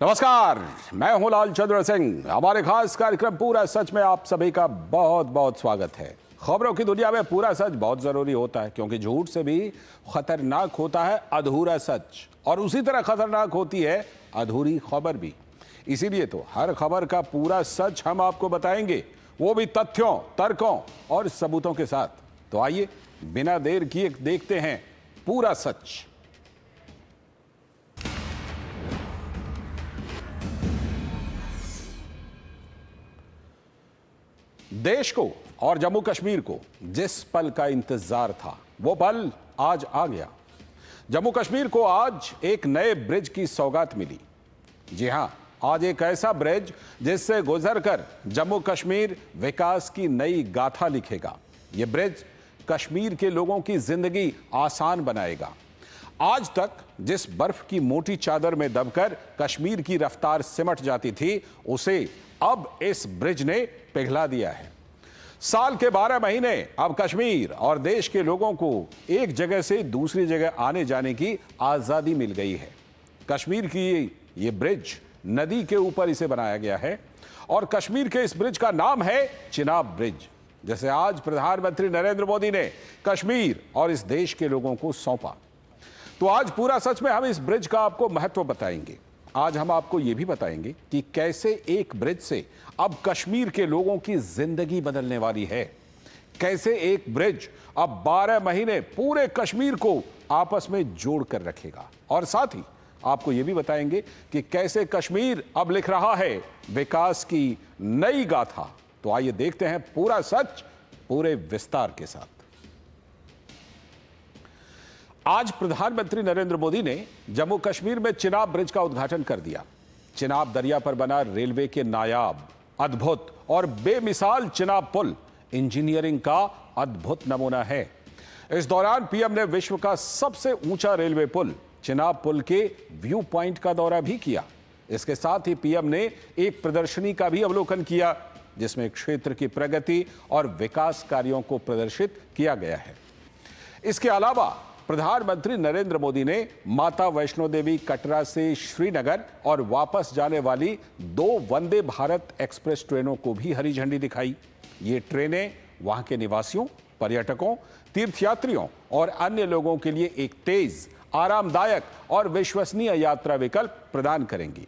नमस्कार, मैं हूं लालचंद्र सिंह। हमारे खास कार्यक्रम पूरा सच में आप सभी का बहुत बहुत स्वागत है। खबरों की दुनिया में पूरा सच बहुत जरूरी होता है, क्योंकि झूठ से भी खतरनाक होता है अधूरा सच, और उसी तरह खतरनाक होती है अधूरी खबर भी। इसीलिए तो हर खबर का पूरा सच हम आपको बताएंगे, वो भी तथ्यों, तर्कों और सबूतों के साथ। तो आइए बिना देर किए देखते हैं पूरा सच। देश को और जम्मू कश्मीर को जिस पल का इंतजार था, वो पल आज आ गया। जम्मू कश्मीर को आज एक नए ब्रिज की सौगात मिली। जी हां, आज एक ऐसा ब्रिज जिससे गुजरकर जम्मू कश्मीर विकास की नई गाथा लिखेगा। यह ब्रिज कश्मीर के लोगों की जिंदगी आसान बनाएगा। आज तक जिस बर्फ की मोटी चादर में दबकर कश्मीर की रफ्तार सिमट जाती थी, उसे अब इस ब्रिज ने पिघला दिया है। साल के 12 महीने अब कश्मीर और देश के लोगों को एक जगह से दूसरी जगह आने जाने की आजादी मिल गई है। कश्मीर की ये ब्रिज नदी के ऊपर इसे बनाया गया है, और कश्मीर के इस ब्रिज का नाम है चिनाब ब्रिज, जैसे आज प्रधानमंत्री नरेंद्र मोदी ने कश्मीर और इस देश के लोगों को सौंपा। तो आज पूरा सच में हम इस ब्रिज का आपको महत्व बताएंगे। आज हम आपको यह भी बताएंगे कि कैसे एक ब्रिज से अब कश्मीर के लोगों की जिंदगी बदलने वाली है। कैसे एक ब्रिज अब 12 महीने पूरे कश्मीर को आपस में जोड़ कर रखेगा, और साथ ही आपको यह भी बताएंगे कि कैसे कश्मीर अब लिख रहा है विकास की नई गाथा। तो आइए देखते हैं पूरा सच पूरे विस्तार के साथ। आज प्रधानमंत्री नरेंद्र मोदी ने जम्मू कश्मीर में चिनाब ब्रिज का उद्घाटन कर दिया। चिनाब दरिया पर बना रेलवे के नायाब, अद्भुत और बेमिसाल चिनाब पुल इंजीनियरिंग का अद्भुत नमूना है। इस दौरान पीएम ने विश्व का सबसे ऊंचा रेलवे पुल चिनाब पुल के व्यू पॉइंट का दौरा भी किया। इसके साथ ही पीएम ने एक प्रदर्शनी का भी अवलोकन किया, जिसमें क्षेत्र की प्रगति और विकास कार्यों को प्रदर्शित किया गया है। इसके अलावा प्रधानमंत्री नरेंद्र मोदी ने माता वैष्णो देवी कटरा से श्रीनगर और वापस जाने वाली 2 वंदे भारत एक्सप्रेस ट्रेनों को भी हरी झंडी दिखाई। ये ट्रेनें वहां के निवासियों, पर्यटकों, तीर्थयात्रियों और अन्य लोगों के लिए एक तेज, आरामदायक और विश्वसनीय यात्रा विकल्प प्रदान करेंगी।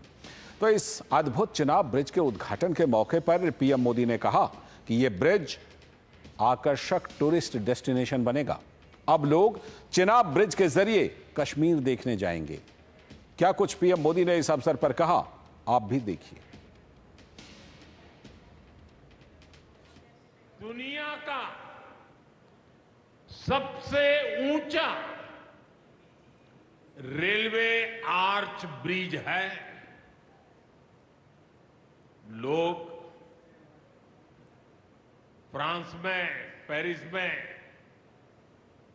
तो इस अद्भुत चिनाब ब्रिज के उद्घाटन के मौके पर पीएम मोदी ने कहा कि यह ब्रिज आकर्षक टूरिस्ट डेस्टिनेशन बनेगा। अब लोग चिनाब ब्रिज के जरिए कश्मीर देखने जाएंगे। क्या कुछ पीएम मोदी ने इस अवसर पर कहा, आप भी देखिए। दुनिया का सबसे ऊंचा रेलवे आर्च ब्रिज है। लोग फ्रांस में, पेरिस में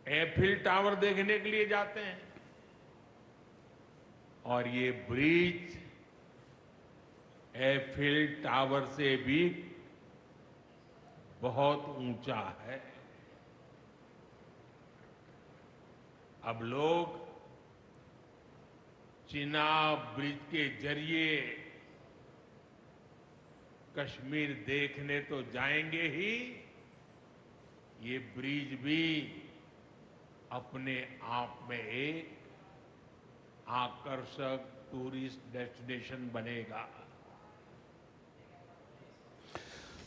एफिल टावर देखने के लिए जाते हैं, और ये ब्रिज एफिल टावर से भी बहुत ऊंचा है। अब लोग चिनाब ब्रिज के जरिए कश्मीर देखने तो जाएंगे ही, ये ब्रिज भी अपने आप में एक आकर्षक टूरिस्ट डेस्टिनेशन बनेगा।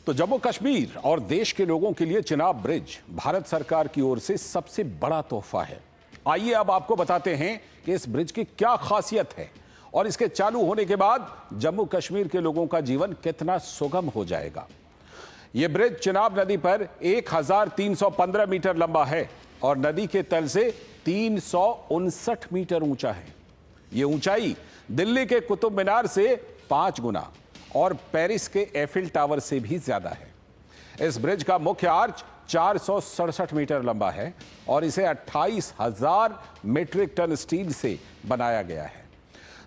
तो जम्मू कश्मीर और देश के लोगों के लिए चिनाब ब्रिज भारत सरकार की ओर से सबसे बड़ा तोहफा है। आइए अब आपको बताते हैं कि इस ब्रिज की क्या खासियत है, और इसके चालू होने के बाद जम्मू कश्मीर के लोगों का जीवन कितना सुगम हो जाएगा। यह ब्रिज चिनाब नदी पर 1315 मीटर लंबा है और नदी के तल से 359 मीटर ऊंचा है। यह ऊंचाई दिल्ली के कुतुब मीनार से 5 गुना और पेरिस के एफिल टावर से भी ज्यादा है। इस ब्रिज का मुख्य आर्च 467 मीटर लंबा है और इसे 28,000 मीट्रिक टन स्टील से बनाया गया है।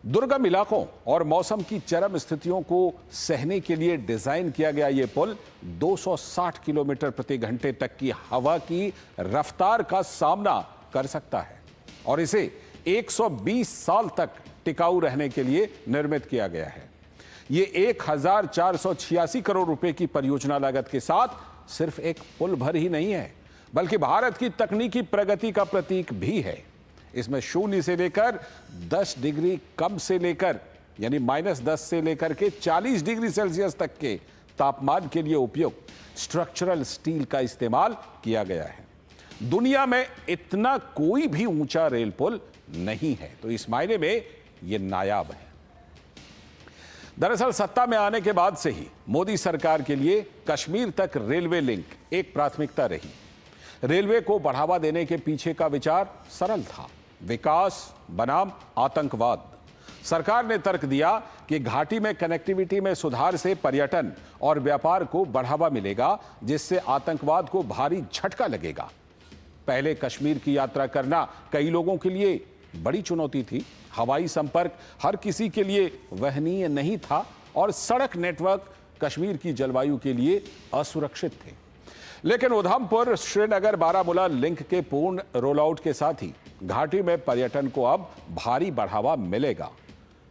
दुर्गम इलाकों और मौसम की चरम स्थितियों को सहने के लिए डिजाइन किया गया यह पुल 260 किलोमीटर प्रति घंटे तक की हवा की रफ्तार का सामना कर सकता है और इसे 120 साल तक टिकाऊ रहने के लिए निर्मित किया गया है। ये 1486 करोड़ रुपए की परियोजना लागत के साथ सिर्फ एक पुल भर ही नहीं है, बल्कि भारत की तकनीकी प्रगति का प्रतीक भी है। इसमें शून्य से लेकर 10 डिग्री कम से लेकर यानी -10 से लेकर के 40 डिग्री सेल्सियस तक के तापमान के लिए उपयुक्त स्ट्रक्चरल स्टील का इस्तेमाल किया गया है। दुनिया में इतना कोई भी ऊंचा रेल पुल नहीं है, तो इस मायने में यह नायाब है। दरअसल सत्ता में आने के बाद से ही मोदी सरकार के लिए कश्मीर तक रेलवे लिंक एक प्राथमिकता रही। रेलवे को बढ़ावा देने के पीछे का विचार सरल था, विकास बनाम आतंकवाद। सरकार ने तर्क दिया कि घाटी में कनेक्टिविटी में सुधार से पर्यटन और व्यापार को बढ़ावा मिलेगा, जिससे आतंकवाद को भारी झटका लगेगा। पहले कश्मीर की यात्रा करना कई लोगों के लिए बड़ी चुनौती थी। हवाई संपर्क हर किसी के लिए वहनीय नहीं था और सड़क नेटवर्क कश्मीर की जलवायु के लिए असुरक्षित थे। लेकिन उधमपुर श्रीनगर बारामूला लिंक के पूर्ण रोल आउट के साथ ही घाटी में पर्यटन को अब भारी बढ़ावा मिलेगा।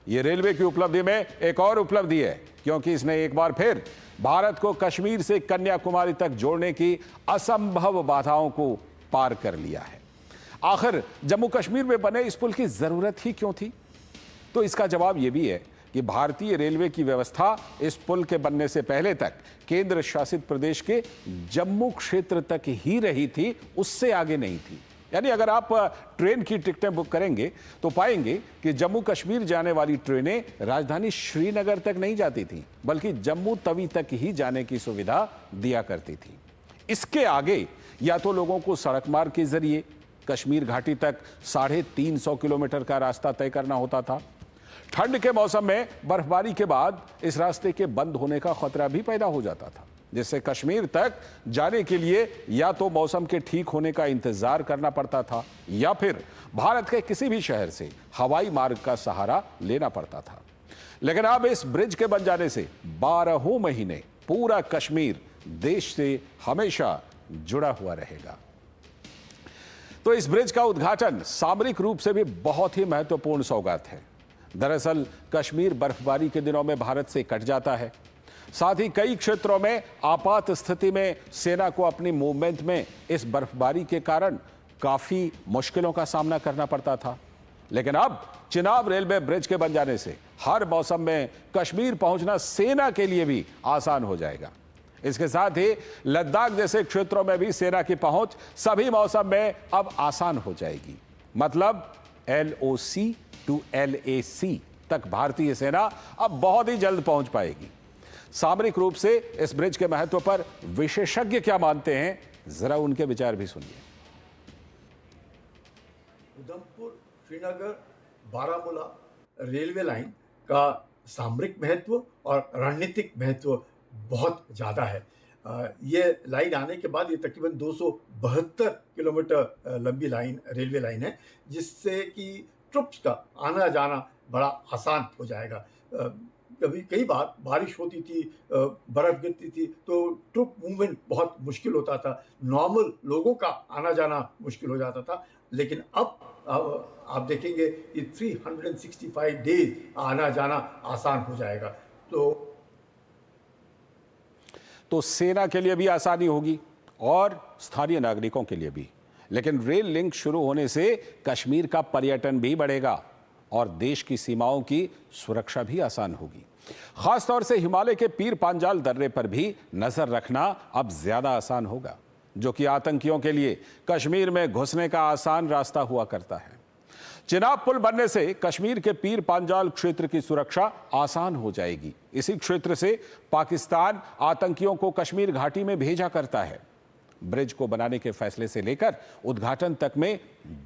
यह रेलवे की उपलब्धि में एक और उपलब्धि है, क्योंकि इसने एक बार फिर भारत को कश्मीर से कन्याकुमारी तक जोड़ने की असंभव बाधाओं को पार कर लिया है। आखिर जम्मू कश्मीर में बने इस पुल की जरूरत ही क्यों थी? तो इसका जवाब यह भी है कि भारतीय रेलवे की व्यवस्था इस पुल के बनने से पहले तक केंद्र शासित प्रदेश के जम्मू क्षेत्र तक ही रही थी, उससे आगे नहीं थी। यानी अगर आप ट्रेन की टिकटें बुक करेंगे तो पाएंगे कि जम्मू कश्मीर जाने वाली ट्रेनें राजधानी श्रीनगर तक नहीं जाती थी, बल्कि जम्मू तवी तक ही जाने की सुविधा दिया करती थी। इसके आगे या तो लोगों को सड़क मार्ग के जरिए कश्मीर घाटी तक 350 किलोमीटर का रास्ता तय करना होता था। ठंड के मौसम में बर्फबारी के बाद इस रास्ते के बंद होने का खतरा भी पैदा हो जाता था, जिससे कश्मीर तक जाने के लिए या तो मौसम के ठीक होने का इंतजार करना पड़ता था या फिर भारत के किसी भी शहर से हवाई मार्ग का सहारा लेना पड़ता था। लेकिन अब इस ब्रिज के बन जाने से 12 महीने पूरा कश्मीर देश से हमेशा जुड़ा हुआ रहेगा। तो इस ब्रिज का उद्घाटन सामरिक रूप से भी बहुत ही महत्वपूर्ण सौगात है। दरअसल कश्मीर बर्फबारी के दिनों में भारत से कट जाता है। साथ ही कई क्षेत्रों में आपात स्थिति में सेना को अपनी मूवमेंट में इस बर्फबारी के कारण काफी मुश्किलों का सामना करना पड़ता था। लेकिन अब चिनाब रेलवे ब्रिज के बन जाने से हर मौसम में कश्मीर पहुंचना सेना के लिए भी आसान हो जाएगा। इसके साथ ही लद्दाख जैसे क्षेत्रों में भी सेना की पहुंच सभी मौसम में अब आसान हो जाएगी। मतलब LOC to LAC तक भारतीय सेना अब बहुत ही जल्द पहुंच पाएगी। सामरिक रूप से इस ब्रिज के महत्व पर विशेषज्ञ क्या मानते हैं, जरा उनके विचार भी सुनिए। उधमपुर श्रीनगर बारामूला रेलवे लाइन का सामरिक महत्व और रणनीतिक महत्व बहुत ज़्यादा है। ये लाइन आने के बाद ये तकरीबन 272 किलोमीटर लंबी लाइन रेलवे लाइन है, जिससे कि ट्रुप्स का आना जाना बड़ा आसान हो जाएगा। कई बार बारिश होती थी, बर्फ़ गिरती थी, तो ट्रुप मूवमेंट बहुत मुश्किल होता था, नॉर्मल लोगों का आना जाना मुश्किल हो जाता था। लेकिन अब आप देखेंगे कि 365 डेज आना जाना आसान हो जाएगा। तो सेना के लिए भी आसानी होगी और स्थानीय नागरिकों के लिए भी। लेकिन रेल लिंक शुरू होने से कश्मीर का पर्यटन भी बढ़ेगा और देश की सीमाओं की सुरक्षा भी आसान होगी। खासतौर से हिमालय के पीर पांजाल दर्रे पर भी नजर रखना अब ज्यादा आसान होगा, जो कि आतंकियों के लिए कश्मीर में घुसने का आसान रास्ता हुआ करता है। चिनाब पुल बनने से कश्मीर के पीर पांजाल क्षेत्र की सुरक्षा आसान हो जाएगी। इसी क्षेत्र से पाकिस्तान आतंकियों को कश्मीर घाटी में भेजा करता है। ब्रिज को बनाने के फैसले से लेकर उद्घाटन तक में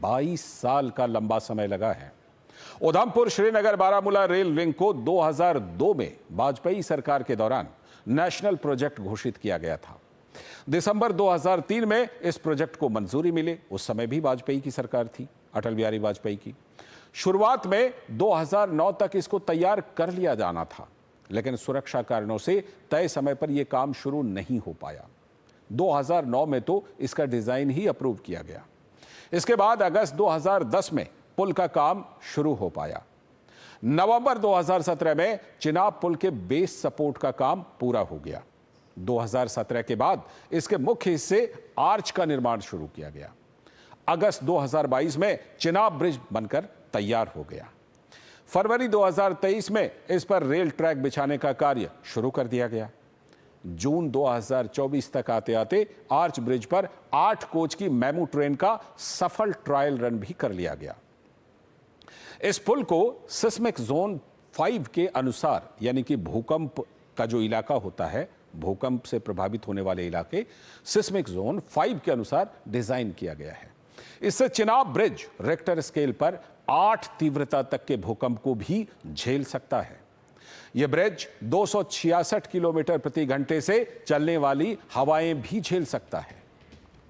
22 साल का लंबा समय लगा है। उधमपुर श्रीनगर बारामूला रेल लिंक को 2002 में वाजपेयी सरकार के दौरान नेशनल प्रोजेक्ट घोषित किया गया था। दिसंबर 2003 में इस प्रोजेक्ट को मंजूरी मिले। उस समय भी वाजपेयी की सरकार थी, अटल बिहारी वाजपेयी की। शुरुआत में 2009 तक इसको तैयार कर लिया जाना था, लेकिन सुरक्षा कारणों से तय समय पर यह काम शुरू नहीं हो पाया। 2009 में तो इसका डिजाइन ही अप्रूव किया गया। इसके बाद अगस्त 2010 में पुल का काम शुरू हो पाया। नवंबर 2017 में चिनाब पुल के बेस सपोर्ट का काम पूरा हो गया। 2017 के बाद इसके मुख्य हिस्से आर्च का निर्माण शुरू किया गया। अगस्त 2022 में चिनाब ब्रिज बनकर तैयार हो गया। फरवरी 2023 में इस पर रेल ट्रैक बिछाने का कार्य शुरू कर दिया गया। जून 2024 तक आते आते आर्च ब्रिज पर 8 कोच की मेमू ट्रेन का सफल ट्रायल रन भी कर लिया गया। इस पुल को सिस्मिक जोन 5 के अनुसार, यानी कि भूकंप का जो इलाका होता है, भूकंप से प्रभावित होने वाले इलाके, सिस्मिक जोन 5 के अनुसार डिजाइन किया गया है। इससे चिनाब ब्रिज रिक्टर स्केल पर 8 तीव्रता तक के भूकंप को भी झेल सकता है। यह ब्रिज 266 किलोमीटर प्रति घंटे से चलने वाली हवाएं भी झेल सकता है।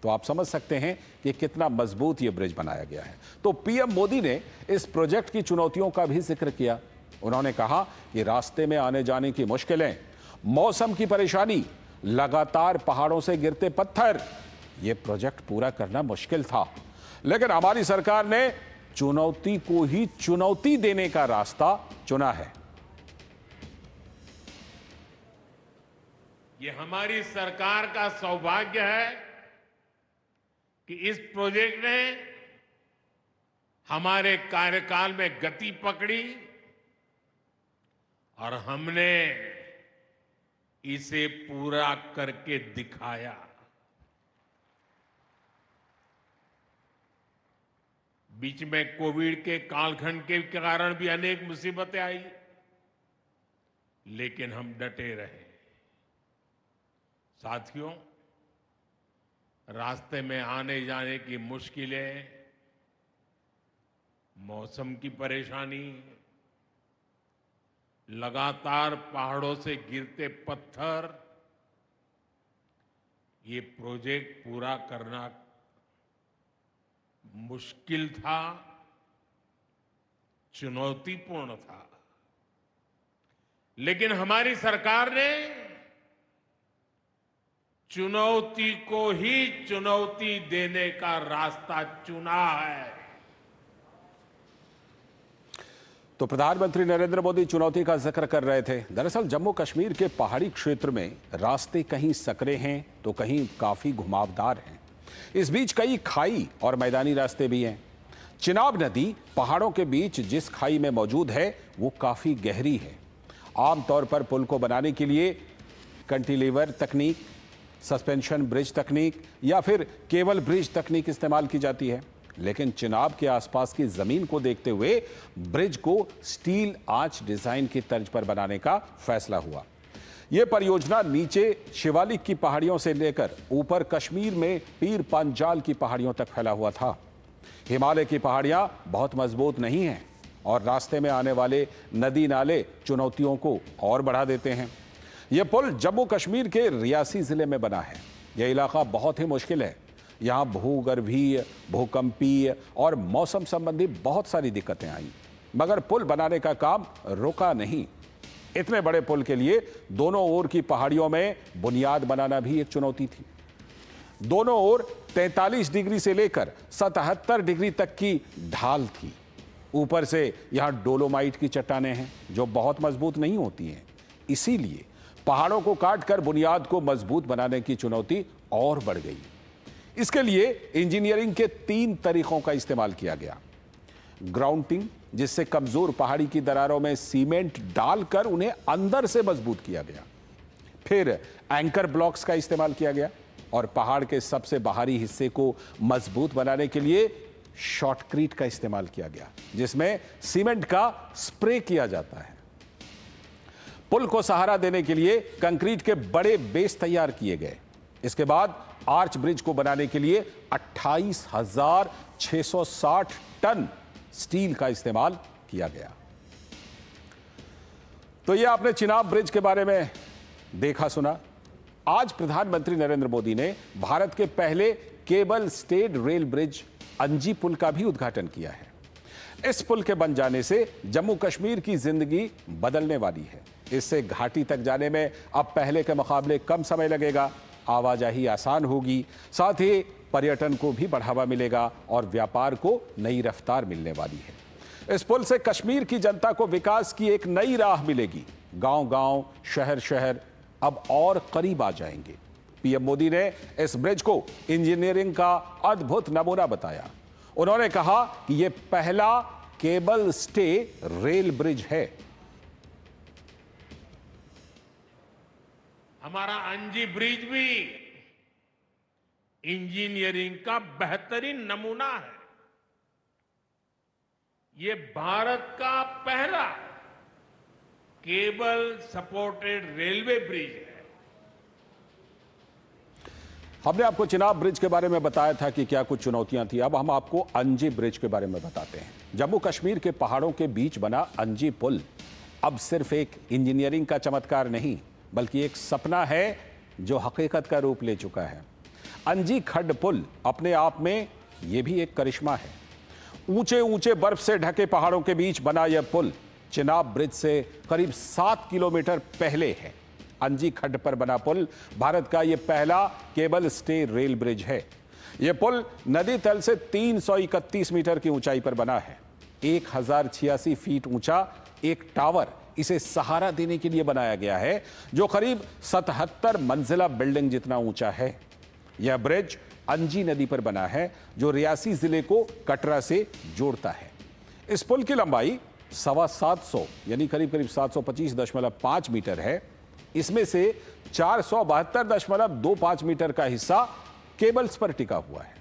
तो आप समझ सकते हैं कि कितना मजबूत यह ब्रिज बनाया गया है। तो पीएम मोदी ने इस प्रोजेक्ट की चुनौतियों का भी जिक्र किया। उन्होंने कहा कि रास्ते में आने जाने की मुश्किलें, मौसम की परेशानी, लगातार पहाड़ों से गिरते पत्थर, यह प्रोजेक्ट पूरा करना मुश्किल था, लेकिन हमारी सरकार ने चुनौती को ही चुनौती देने का रास्ता चुना है। ये हमारी सरकार का सौभाग्य है कि इस प्रोजेक्ट ने हमारे कार्यकाल में गति पकड़ी और हमने इसे पूरा करके दिखाया। बीच में कोविड के कालखंड के कारण भी अनेक मुसीबतें आई, लेकिन हम डटे रहे। साथियों, रास्ते में आने जाने की मुश्किलें, मौसम की परेशानी, लगातार पहाड़ों से गिरते पत्थर, ये प्रोजेक्ट पूरा करना मुश्किल था, चुनौतीपूर्ण था। लेकिन हमारी सरकार ने चुनौती को ही चुनौती देने का रास्ता चुना है। तो प्रधानमंत्री नरेंद्र मोदी चुनौती का जिक्र कर रहे थे। दरअसल जम्मू कश्मीर के पहाड़ी क्षेत्र में रास्ते कहीं सकरे हैं तो कहीं काफी घुमावदार हैं। इस बीच कई खाई और मैदानी रास्ते भी हैं। चिनाब नदी पहाड़ों के बीच जिस खाई में मौजूद है वो काफी गहरी है। आमतौर पर पुल को बनाने के लिए कैंटिलीवर तकनीक, सस्पेंशन ब्रिज तकनीक या फिर केबल ब्रिज तकनीक इस्तेमाल की जाती है, लेकिन चिनाब के आसपास की जमीन को देखते हुए ब्रिज को स्टील आर्च डिजाइन की तर्ज पर बनाने का फैसला हुआ। यह परियोजना नीचे शिवालिक की पहाड़ियों से लेकर ऊपर कश्मीर में पीर पांजाल की पहाड़ियों तक फैला हुआ था। हिमालय की पहाड़ियां बहुत मजबूत नहीं हैं और रास्ते में आने वाले नदी नाले चुनौतियों को और बढ़ा देते हैं। यह पुल जम्मू कश्मीर के रियासी जिले में बना है। यह इलाका बहुत ही मुश्किल है। यहाँ भूगर्भीय, भूकंपीय और मौसम संबंधी बहुत सारी दिक्कतें आई, मगर पुल बनाने का काम रुका नहीं। इतने बड़े पुल के लिए दोनों ओर की पहाड़ियों में बुनियाद बनाना भी एक चुनौती थी। दोनों ओर 43 डिग्री से लेकर 77 डिग्री तक की ढाल थी। ऊपर से यहाँ डोलोमाइट की चट्टानें हैं जो बहुत मजबूत नहीं होती हैं। इसीलिए पहाड़ों को काटकर बुनियाद को मजबूत बनाने की चुनौती और बढ़ गई। इसके लिए इंजीनियरिंग के 3 तरीकों का इस्तेमाल किया गया। ग्राउंडिंग, जिससे कमजोर पहाड़ी की दरारों में सीमेंट डालकर उन्हें अंदर से मजबूत किया गया। फिर एंकर ब्लॉक्स का इस्तेमाल किया गया और पहाड़ के सबसे बाहरी हिस्से को मजबूत बनाने के लिए शॉटक्रीट का इस्तेमाल किया गया, जिसमें सीमेंट का स्प्रे किया जाता है। पुल को सहारा देने के लिए कंक्रीट के बड़े बेस तैयार किए गए। इसके बाद आर्च ब्रिज को बनाने के लिए 28,660 टन स्टील का इस्तेमाल किया गया। तो यह आपने चिनाब ब्रिज के बारे में देखा सुना। आज प्रधानमंत्री नरेंद्र मोदी ने भारत के पहले केबल स्टेड रेल ब्रिज अंजी पुल का भी उद्घाटन किया है। इस पुल के बन जाने से जम्मू कश्मीर की जिंदगी बदलने वाली है। इससे घाटी तक जाने में अब पहले के मुकाबले कम समय लगेगा, आवाजाही आसान होगी, साथ ही पर्यटन को भी बढ़ावा मिलेगा और व्यापार को नई रफ्तार मिलने वाली है। इस पुल से कश्मीर की जनता को विकास की एक नई राह मिलेगी। गांव-गांव, शहर-शहर अब और करीब आ जाएंगे। पीएम मोदी ने इस ब्रिज को इंजीनियरिंग का अद्भुत नमूना बताया। उन्होंने कहा कि यह पहला केबल स्टे रेल ब्रिज है। हमारा अंजी ब्रिज भी इंजीनियरिंग का बेहतरीन नमूना है। ये भारत का पहला केबल सपोर्टेड रेलवे ब्रिज है। हमने आपको चिनाब ब्रिज के बारे में बताया था कि क्या कुछ चुनौतियां थी। अब हम आपको अंजी ब्रिज के बारे में बताते हैं। जम्मू कश्मीर के पहाड़ों के बीच बना अंजी पुल अब सिर्फ एक इंजीनियरिंग का चमत्कार नहीं, बल्कि एक सपना है जो हकीकत का रूप ले चुका है। अंजी खड्ड पुल अपने आप में यह भी एक करिश्मा है। ऊंचे ऊंचे बर्फ से ढके पहाड़ों के बीच बना यह पुल चिनाब ब्रिज से करीब 7 किलोमीटर पहले है। अंजी खड्ड पर बना पुल भारत का यह पहला केबल स्टे रेल ब्रिज है। यह पुल नदी तल से 331 मीटर की ऊंचाई पर बना है। 1086 फीट ऊंचा एक टावर इसे सहारा देने के लिए बनाया गया है, जो करीब 77 मंजिला बिल्डिंग जितना ऊंचा है। यह ब्रिज अंजी नदी पर बना है, जो रियासी जिले को कटरा से जोड़ता है। इस पुल की लंबाई 750 यानी करीब करीब 725.5 मीटर है। इसमें से 472.25 मीटर का हिस्सा केबल्स पर टिका हुआ है।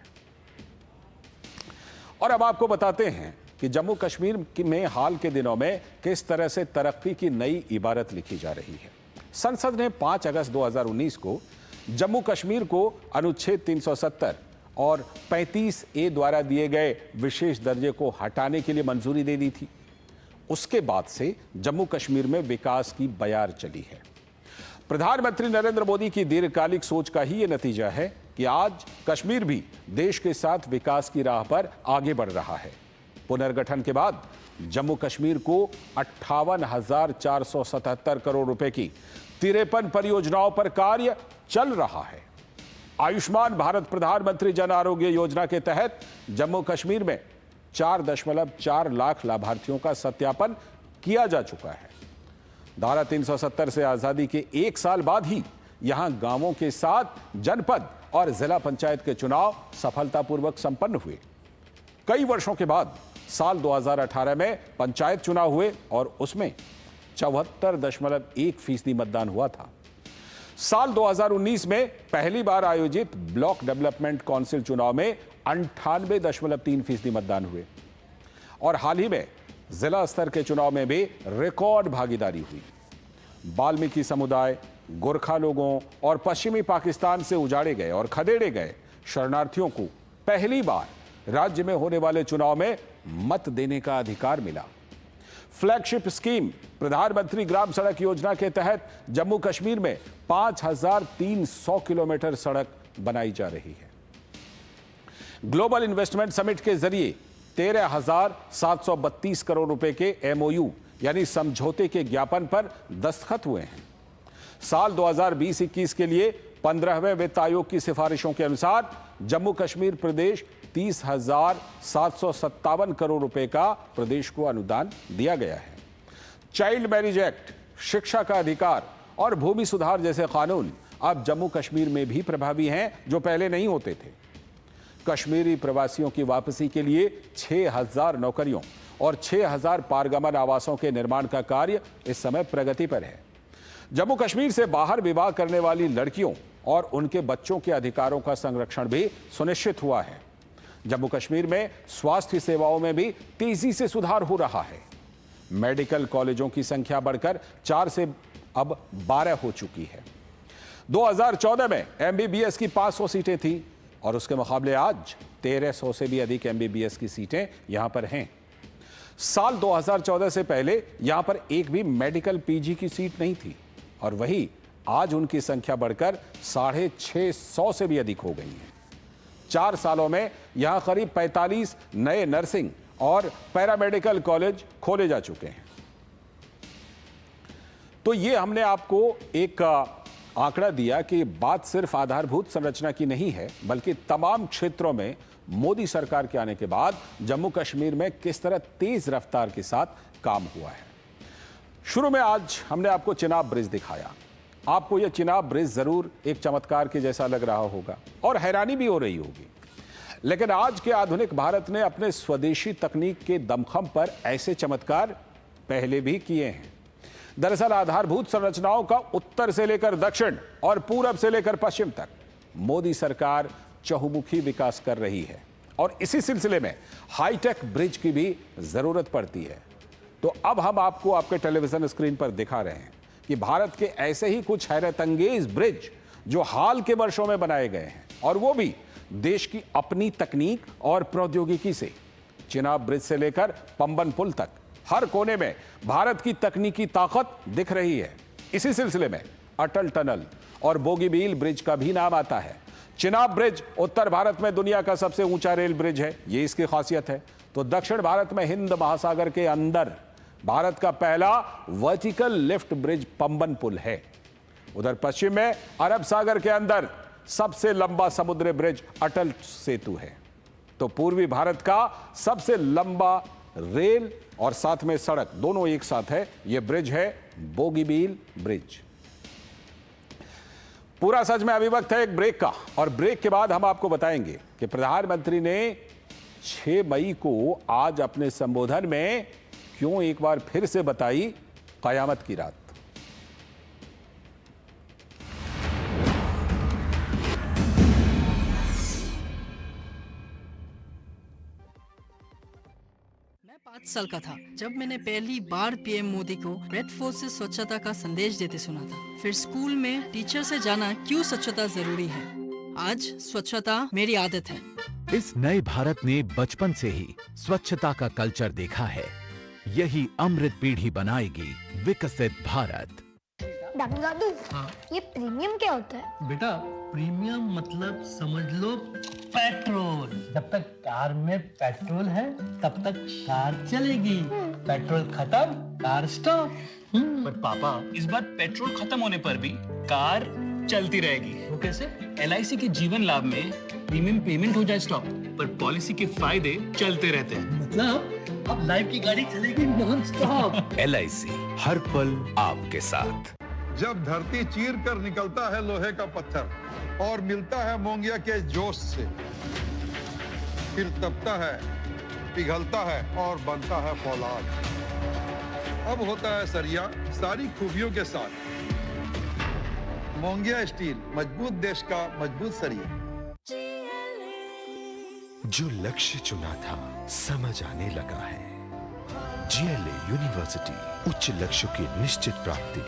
और अब आपको बताते हैं कि जम्मू कश्मीर में हाल के दिनों में किस तरह से तरक्की की नई इबारत लिखी जा रही है। संसद ने 5 अगस्त 2019 को जम्मू कश्मीर को अनुच्छेद 370 और 35A द्वारा दिए गए विशेष दर्जे को हटाने के लिए मंजूरी दे दी थी। उसके बाद से जम्मू कश्मीर में विकास की बयार चली है। प्रधानमंत्री नरेंद्र मोदी की दीर्घकालिक सोच का ही यह नतीजा है कि आज कश्मीर भी देश के साथ विकास की राह पर आगे बढ़ रहा है। पुनर्गठन के बाद जम्मू कश्मीर को 58,477 करोड़ रुपए की 53 परियोजनाओं पर कार्य चल रहा है। आयुष्मान भारत प्रधानमंत्री जन आरोग्य योजना के तहत जम्मू कश्मीर में 4.4 लाख लाभार्थियों का सत्यापन किया जा चुका है। धारा 370 से आजादी के 1 साल बाद ही यहां गांवों के साथ जनपद और जिला पंचायत के चुनाव सफलतापूर्वक संपन्न हुए। कई वर्षों के बाद साल 2018 में पंचायत चुनाव हुए और उसमें 74.1% मतदान हुआ था। साल 2019 में पहली बार आयोजित ब्लॉक डेवलपमेंट काउंसिल चुनाव में 98.3% मतदान हुए और हाल ही में जिला स्तर के चुनाव में भी रिकॉर्ड भागीदारी हुई। वाल्मीकि समुदाय, गोरखा लोगों और पश्चिमी पाकिस्तान से उजाड़े गए और खदेड़े गए शरणार्थियों को पहली बार राज्य में होने वाले चुनाव में मत देने का अधिकार मिला। फ्लैगशिप स्कीम प्रधानमंत्री ग्राम सड़क योजना के तहत जम्मू कश्मीर में 5,300 किलोमीटर सड़क बनाई जा रही है। ग्लोबल इन्वेस्टमेंट समिट के जरिए 13,732 करोड़ रुपए के MOU यानी समझौते के ज्ञापन पर दस्तखत हुए हैं। साल 2020-21 के लिए 15वें वित्त आयोग की सिफारिशों के अनुसार जम्मू कश्मीर प्रदेश 30,757 करोड़ रुपए का प्रदेश को अनुदान दिया गया है। चाइल्ड मैरिज एक्ट, शिक्षा का अधिकार और भूमि सुधार जैसे कानून अब जम्मू कश्मीर में भी प्रभावी हैं, जो पहले नहीं होते थे। कश्मीरी प्रवासियों की वापसी के लिए 6,000 नौकरियों और 6,000 पारगमन आवासों के निर्माण का कार्य इस समय प्रगति पर है। जम्मू कश्मीर से बाहर विवाह करने वाली लड़कियों और उनके बच्चों के अधिकारों का संरक्षण भी सुनिश्चित हुआ है। जम्मू कश्मीर में स्वास्थ्य सेवाओं में भी तेजी से सुधार हो रहा है। मेडिकल कॉलेजों की संख्या बढ़कर 4 से अब 12 हो चुकी है। 2014 में MBBS की 500 सीटें थी और उसके मुकाबले आज 1300 से भी अधिक MBBS की सीटें यहां पर हैं। साल 2014 से पहले यहां पर एक भी मेडिकल PG की सीट नहीं थी और वही आज उनकी संख्या बढ़कर 650 से भी अधिक हो गई है। 4 सालों में यहां करीब 45 नए नर्सिंग और पैरामेडिकल कॉलेज खोले जा चुके हैं। तो ये हमने आपको एक आंकड़ा दिया कि बात सिर्फ आधारभूत संरचना की नहीं है, बल्कि तमाम क्षेत्रों में मोदी सरकार के आने के बाद जम्मू कश्मीर में किस तरह तेज रफ्तार के साथ काम हुआ है। शुरू में आज हमने आपको चिनाब ब्रिज दिखाया। आपको यह चिनाब ब्रिज जरूर एक चमत्कार के जैसा लग रहा होगा और हैरानी भी हो रही होगी, लेकिन आज के आधुनिक भारत ने अपने स्वदेशी तकनीक के दमखम पर ऐसे चमत्कार पहले भी किए हैं। दरअसल आधारभूत संरचनाओं का उत्तर से लेकर दक्षिण और पूरब से लेकर पश्चिम तक मोदी सरकार चहुमुखी विकास कर रही है और इसी सिलसिले में हाईटेक ब्रिज की भी जरूरत पड़ती है। तो अब हम आपको आपके टेलीविजन स्क्रीन पर दिखा रहे हैं कि भारत के ऐसे ही कुछ हैरतअंगेज ब्रिज जो हाल के वर्षों में बनाए गए हैं, और वो भी देश की अपनी तकनीक और प्रौद्योगिकी से। चिनाब ब्रिज से लेकर पंबन पुल तक हर कोने में भारत की तकनीकी ताकत दिख रही है। इसी सिलसिले में अटल टनल और बोगीबील ब्रिज का भी नाम आता है। चिनाब ब्रिज उत्तर भारत में दुनिया का सबसे ऊंचा रेल ब्रिज है, ये इसकी खासियत है। तो दक्षिण भारत में हिंद महासागर के अंदर भारत का पहला वर्टिकल लिफ्ट ब्रिज पंबन पुल है। उधर पश्चिम में अरब सागर के अंदर सबसे लंबा समुद्री ब्रिज अटल सेतु है। तो पूर्वी भारत का सबसे लंबा रेल और साथ में सड़क दोनों एक साथ है, यह ब्रिज है बोगीबील ब्रिज। पूरा सच में अभी वक्त है एक ब्रेक का, और ब्रेक के बाद हम आपको बताएंगे कि प्रधानमंत्री ने 6 मई को आज अपने संबोधन में क्यों एक बार फिर से बताई कयामत की रात। मैं 5 साल का था जब मैंने पहली बार पीएम मोदी को रेड फोर्ट से स्वच्छता का संदेश देते सुना था। फिर स्कूल में टीचर से जाना क्यों स्वच्छता जरूरी है। आज स्वच्छता मेरी आदत है। इस नए भारत ने बचपन से ही स्वच्छता का कल्चर देखा है। यही अमृत पीढ़ी बनाएगी विकसित भारत। दादू दादू, ये प्रीमियम क्या होता है? बेटा प्रीमियम मतलब समझ लो पेट्रोल। जब तक कार में पेट्रोल है तब तक कार चलेगी, पेट्रोल खत्म कार स्टॉप। पर पापा इस बार पेट्रोल खत्म होने पर भी कार चलती रहेगी। वो कैसे? LIC के जीवन लाभ में प्रीमियम पेमेंट हो जाए स्टॉप, पर पॉलिसी के फायदे चलते रहते हैं। मतलब अब लाइफ की गाड़ी चलेगी नॉन स्टॉप। LIC हर पल आपके साथ। जब धरती चीर कर निकलता है लोहे का पत्थर और मिलता है मोंगिया के जोश से, फिर तपता है, पिघलता है और बनता है फौलाद। अब होता है सरिया सारी खूबियों के साथ। मोंगिया स्टील, मजबूत देश का मजबूत सरिया। जो लक्ष्य चुना था समझ आने लगा है। GLA यूनिवर्सिटी, उच्च लक्ष्य की निश्चित प्राप्ति।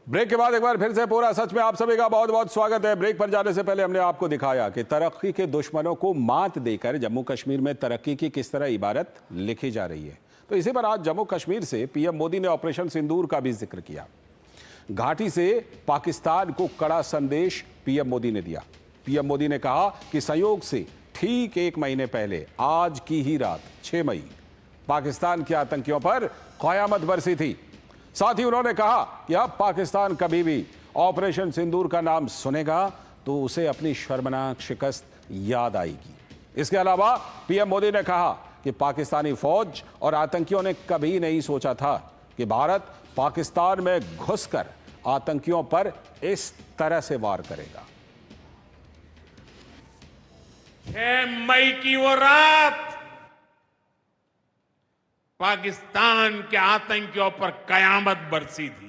ब्रेक के बाद एक बार फिर से पूरा सच में आप सभी का बहुत बहुत स्वागत है। ब्रेक पर जाने से पहले हमने आपको दिखाया कि तरक्की के दुश्मनों को मात देकर जम्मू कश्मीर में तरक्की की किस तरह इबारत लिखी जा रही है। तो इसी पर आज जम्मू कश्मीर से पीएम मोदी ने ऑपरेशन सिंदूर का भी जिक्र किया। घाटी से पाकिस्तान को कड़ा संदेश पीएम मोदी ने दिया। पीएम मोदी ने कहा कि संयोग से ठीक 1 महीने पहले आज की ही रात 6 मई पाकिस्तान के आतंकियों पर कयामत बरसी थी। साथ ही उन्होंने कहा कि अब पाकिस्तान कभी भी ऑपरेशन सिंदूर का नाम सुनेगा तो उसे अपनी शर्मनाक शिकस्त याद आएगी। इसके अलावा पीएम मोदी ने कहा कि पाकिस्तानी फौज और आतंकियों ने कभी नहीं सोचा था कि भारत पाकिस्तान में घुसकर आतंकियों पर इस तरह से वार करेगा। 6 मई की वो रात पाकिस्तान के आतंकियों पर कयामत बरसी थी।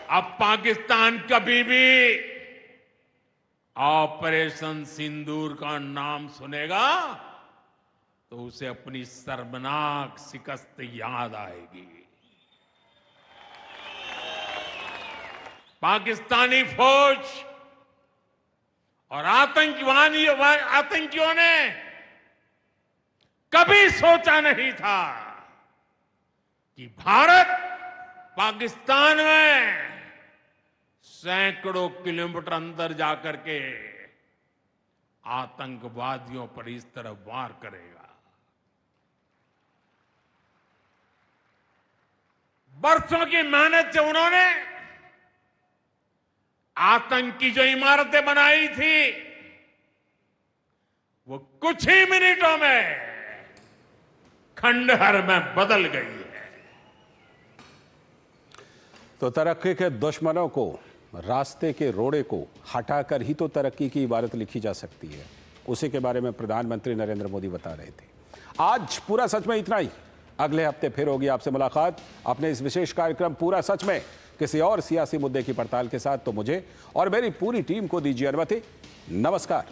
अब पाकिस्तान कभी भी ऑपरेशन सिंदूर का नाम सुनेगा तो उसे अपनी शर्मनाक शिकस्त याद आएगी। पाकिस्तानी फौज और आतंकियों ने कभी सोचा नहीं था कि भारत पाकिस्तान में सैकड़ों किलोमीटर अंदर जाकर के आतंकवादियों पर इस तरह वार करेगा। बरसों की मेहनत से उन्होंने आतंक की जो इमारतें बनाई थी वो कुछ ही मिनटों में खंडहर में बदल गई है। तो तरक्की के दुश्मनों को, रास्ते के रोड़े को हटाकर ही तो तरक्की की इबारत लिखी जा सकती है। उसी के बारे में प्रधानमंत्री नरेंद्र मोदी बता रहे थे। आज पूरा सच में इतना ही। अगले हफ्ते फिर होगी आपसे मुलाकात अपने इस विशेष कार्यक्रम पूरा सच में किसी और सियासी मुद्दे की पड़ताल के साथ। तो मुझे और मेरी पूरी टीम को दीजिए अनुमति। नमस्कार।